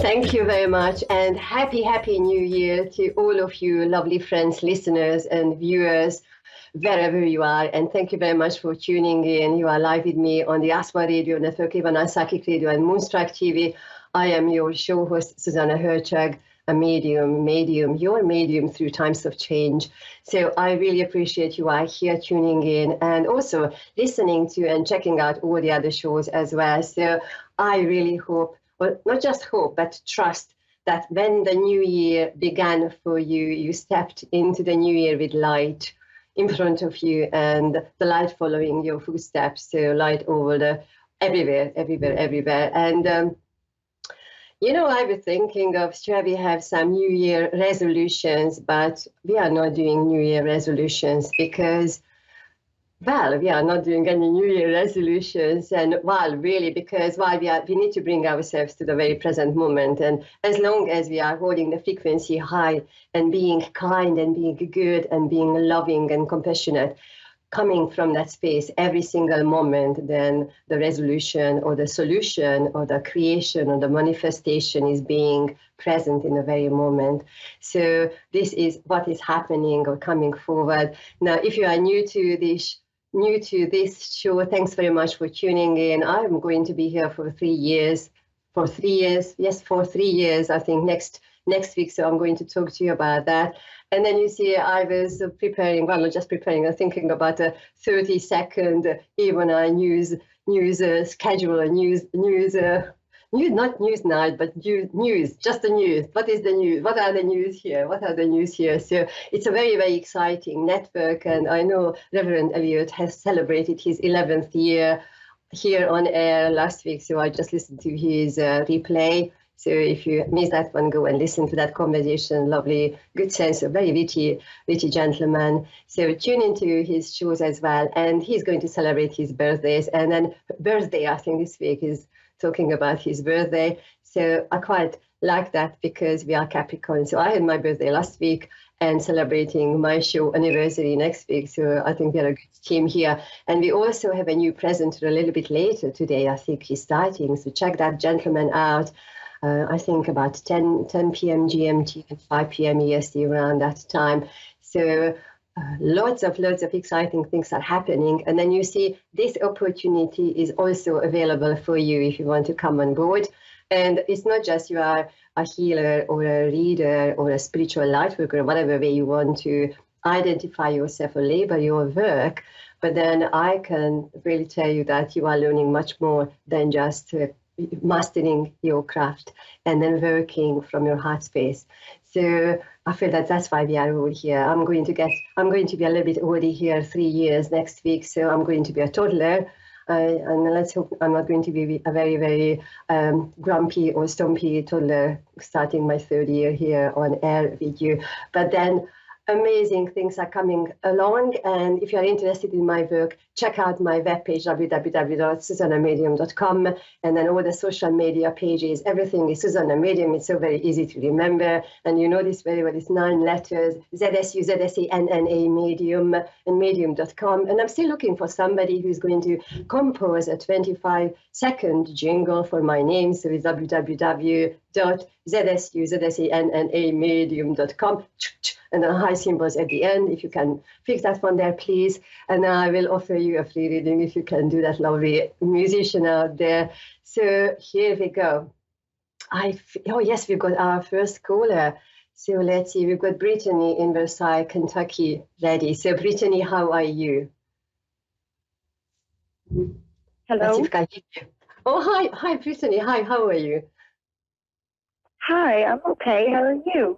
Thank you very much, and happy New Year to all of you lovely friends, listeners, and viewers, wherever you are. And thank you very much for tuning in. You are live with me on the ASMA Radio Network, Ivana Psychic Radio, and Moonstrike TV. I am your show host, Zsuzsanna Hörcsög, a medium, your medium through times of change. So I really appreciate you are here tuning in and also listening to and checking out all the other shows as well. So I really hope, well, not just hope, but trust that when the new year began for you, you stepped into the new year with light in front of you and the light following your footsteps. So light over the everywhere. And I was thinking of, should we have some New Year resolutions, but we are not doing New Year resolutions because, well, we are not doing any New Year resolutions. And, well, really, because we need to bring ourselves to the very present moment. And as long as we are holding the frequency high and being kind and being good and being loving and compassionate, coming from that space every single moment, then the resolution or the solution or the creation or the manifestation is being present in the very moment. So this is what is happening or coming forward. Now, if you are new to this show, thanks very much for tuning in. I'm going to be here for 3 years. For 3 years, yes, for 3 years, I think next week. So I'm going to talk to you about that. And then you see, I was preparing, well, not just preparing, I'm thinking about a 30-second even a news schedule, not news night, but news, just the news. What is the news? What are the news here? So it's a very, very exciting network. And I know Reverend Elliot has celebrated his 11th year here on air last week. So I just listened to his replay. So if you miss that one, go and listen to that conversation. Lovely, good sense, a very witty gentleman. So tune into his shows as well. And he's going to celebrate his birthdays. And then birthday, I think this week is talking about his birthday. So I quite like that because we are Capricorn. So I had my birthday last week and celebrating my show anniversary next week. So I think we are a good team here. And we also have a new presenter a little bit later today. I think he's starting. So check that gentleman out. I think about 10 p.m. GMT and 5 p.m. EST around that time. So lots of exciting things are happening. And then you see this opportunity is also available for you if you want to come on board. And it's not just you are a healer or a reader or a spiritual light worker, whatever way you want to identify yourself or label your work. But then I can really tell you that you are learning much more than just mastering your craft and then working from your heart space. So I feel that that's why we are all here. I'm going to be a little bit older here, 3 years next week. So I'm going to be a toddler. And let's hope I'm not going to be a very, very grumpy or stumpy toddler starting my 3rd year here on air with you. But then amazing things are coming along. And if you're interested in my work, check out my webpage, www.zsuzannamedium.com, and then all the social media pages. Everything is Zsuzsanna Medium. It's so very easy to remember. And you know this very well. It's 9 letters, ZSU, ZSENNA, Medium, and medium.com. And I'm still looking for somebody who's going to compose a 25-second jingle for my name. So it's www.zsuzsennamedium.com. And then high symbols at the end. If you can fix that one there, please. And I will offer you a free reading if you can do that, lovely musician out there. So here we go. Oh, yes, we've got our first caller. So let's see, we've got Brittany in Versailles, Kentucky, ready. So Brittany, how are you? Hello. Oh, hi, Brittany. Hi, how are you? Hi, I'm okay. How are you?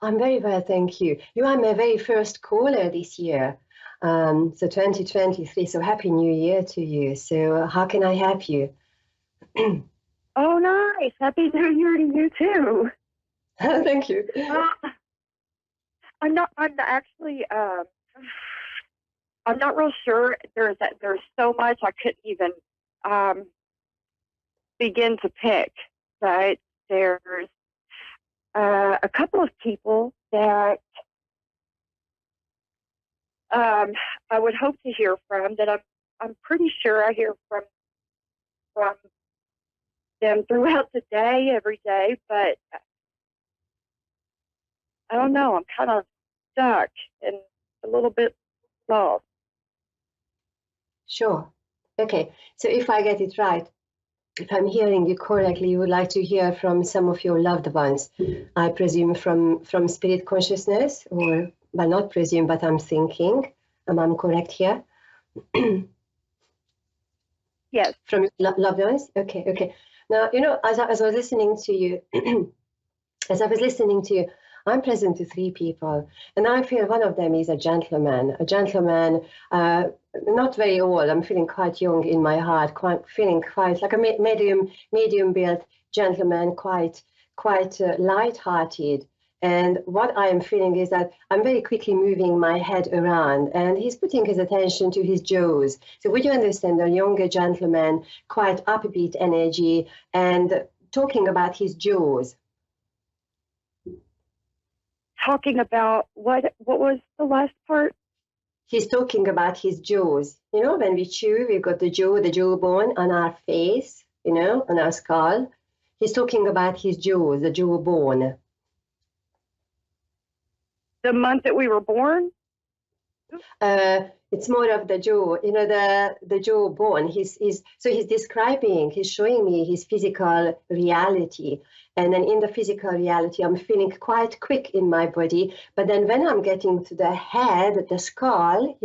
I'm very well, thank you. You are my very first caller this year, so 2023. So happy New Year to you. So how can I help you? Oh, nice. Happy New Year to you too. Thank you. I'm not real sure. There's so much I couldn't even begin to pick, but there's a couple of people that I would hope to hear from that I'm pretty sure I hear from them throughout the day, every day, but I don't know. I'm kind of stuck and a little bit lost. Sure. Okay. So if I get it right, if I'm hearing you correctly, you would like to hear from some of your loved ones. I presume from spirit consciousness, or well, not presume, but I'm thinking. Am I correct here? Yes. From your loved ones? Okay, okay. Now, as I was listening to you, as I was listening to you, I'm present to three people, and I feel one of them is a gentleman, not very old. I'm feeling quite young in my heart, feeling quite like a medium built gentleman, quite light-hearted. And what I am feeling is that I'm very quickly moving my head around, and he's putting his attention to his jaws. So would you understand a younger gentleman, quite upbeat energy, and talking about his jaws? Talking about what was the last part? He's talking about his jaws. When we chew, we've got the jawbone on our face, on our skull. He's talking about his jaws, the jawbone. The month that we were born? It's more of the jaw, the jawbone. He's describing, he's showing me his physical reality. And then in the physical reality, I'm feeling quite quick in my body. But then when I'm getting to the head, the skull,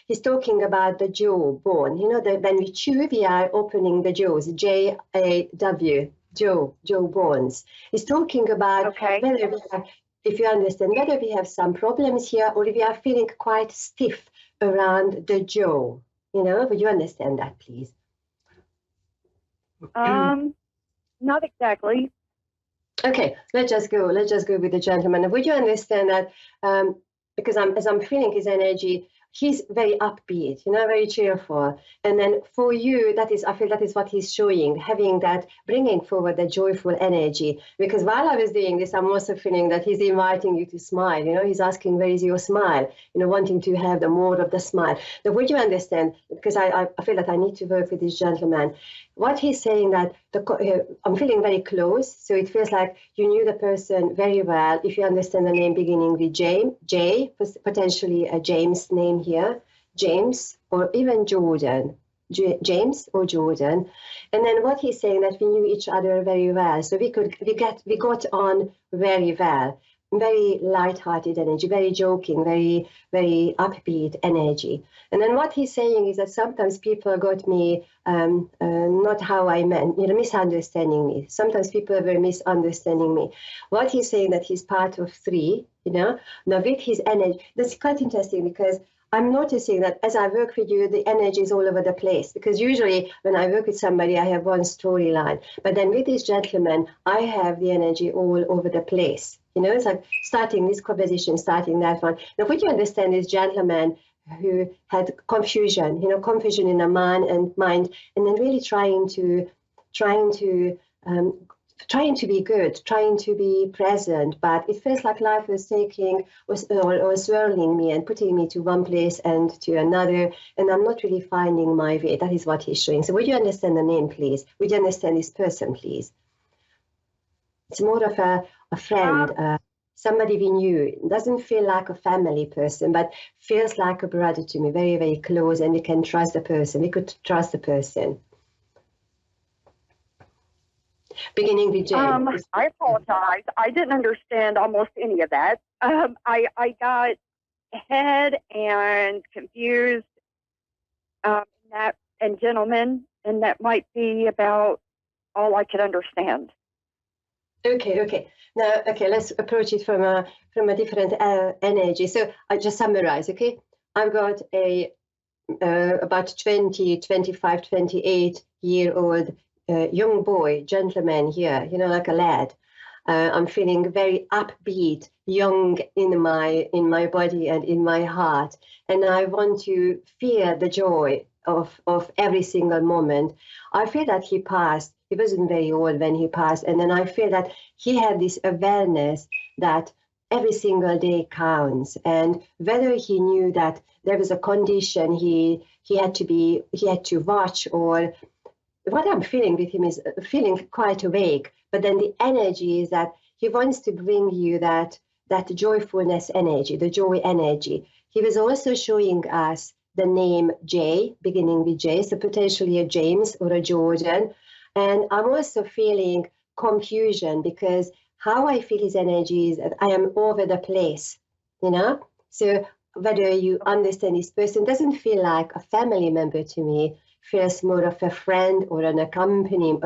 he's talking about the jawbone. When we chew, we are opening the jaws, J-A-W, jaw bones. He's talking about whether we are, if you understand, whether we have some problems here or if we are feeling quite stiff around the jaw. Would you understand that, please? Not exactly. Okay, let's just go with the gentleman. Would you understand that? Because as I'm feeling his energy, he's very upbeat, very cheerful. And then for you, I feel that is what he's showing, having that, bringing forward the joyful energy. Because while I was doing this, I'm also feeling that he's inviting you to smile. He's asking, where is your smile? Wanting to have the more of the smile. Now, would you understand? Because I feel that I need to work with this gentleman. What he's saying that I'm feeling very close, so it feels like you knew the person very well. If you understand the name beginning with J, potentially a James name here, James or even Jordan, James or Jordan. And then what he's saying that we knew each other very well, so we got on very well. Very light-hearted energy, very joking, very, very upbeat energy. And then what he's saying is that sometimes people got me not how I meant, misunderstanding me. Sometimes people were misunderstanding me. What he's saying that he's part of three, now with his energy, that's quite interesting because I'm noticing that as I work with you, the energy is all over the place. Because usually when I work with somebody, I have one storyline. But then with this gentleman, I have the energy all over the place. It's like starting this conversation, starting that one. Now, would you understand this gentleman who had confusion in the mind, and then really trying to be good, trying to be present, but it feels like life was swirling me and putting me to one place and to another, and I'm not really finding my way. That is what he's showing. So would you understand the name, please? Would you understand this person, please? It's more of a friend, somebody we knew. It doesn't feel like a family person, but feels like a brother to me, very, very close, and we can trust the person. We could trust the person. Beginning with James. I apologize. I didn't understand almost any of that. I got head and confused, and gentlemen, and that might be about all I could understand. Okay. Now, let's approach it from a different energy. So I just summarize, okay? I've got a about 20, 25, 28-year-old young boy, gentleman here, like a lad. I'm feeling very upbeat, young in my body and in my heart. And I want to feel the joy of every single moment. I feel that he passed. He wasn't very old when he passed. And then I feel that he had this awareness that every single day counts. And whether he knew that there was a condition he had to watch, or what I'm feeling with him is feeling quite awake, but then the energy is that he wants to bring you that joyfulness energy, the joy energy. He was also showing us the name J, beginning with J, so potentially a James or a Jordan. And I'm also feeling confusion, because how I feel his energy is that I am over the place, you know? So whether you understand this person, doesn't feel like a family member to me, feels more of a friend or an company,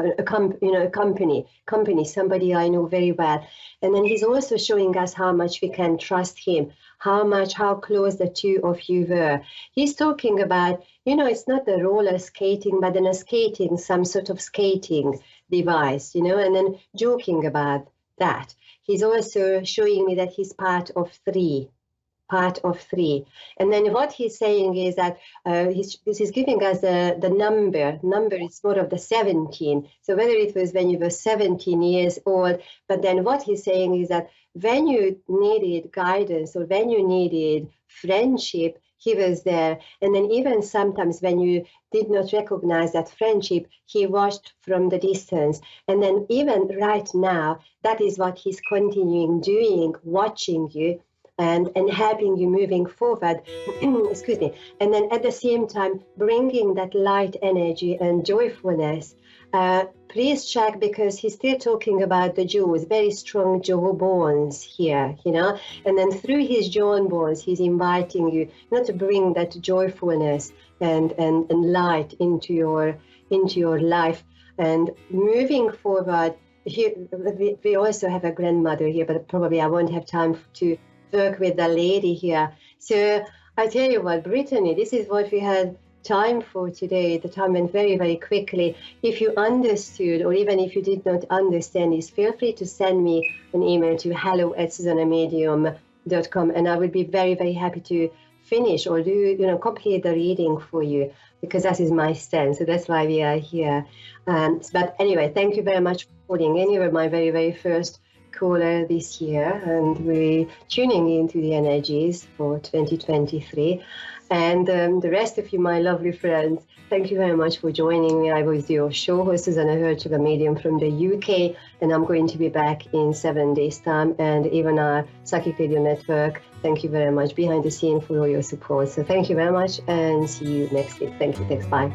somebody I know very well. And then he's also showing us how much we can trust him, how close the two of you were. He's talking about, it's not the roller skating, but then a skating, some sort of skating device, and then joking about that. He's also showing me that he's part of three. And then what he's saying is that he's giving us the number is more of the 17. So whether it was when you were 17 years old, but then what he's saying is that when you needed guidance or when you needed friendship, he was there. And then even sometimes when you did not recognize that friendship, he watched from the distance. And then even right now, that is what he's continuing doing, watching you and helping you moving forward. Excuse me. And then at the same time, bringing that light energy and joyfulness. Please check, because he's still talking about the jaws, very strong jaw bones here, and then through his jaw bones, he's inviting you not to bring that joyfulness and light into your life. And moving forward, here, we also have a grandmother here, but probably I won't have time to work with the lady here. So I tell you what, Brittany, this is what we had time for today. The time went very, very quickly. If you understood, or even if you did not understand this, feel free to send me an email to hello@zsuzannamedium.com, and I would be very, very happy to finish or do, complete the reading for you, because that is my stand. So that's why we are here. But anyway, thank you very much for calling in. You were my very, very first caller this year, and we're tuning into the energies for 2023. And the rest of you, my lovely friends, thank you very much for joining me. I was your show host, Zsuzsanna, Hörcsög, a medium from the UK, and I'm going to be back in 7 days' time. And even our Psychic Radio Network, thank you very much behind the scene for all your support. So thank you very much, and see you next week. Thank you. Thanks. Bye.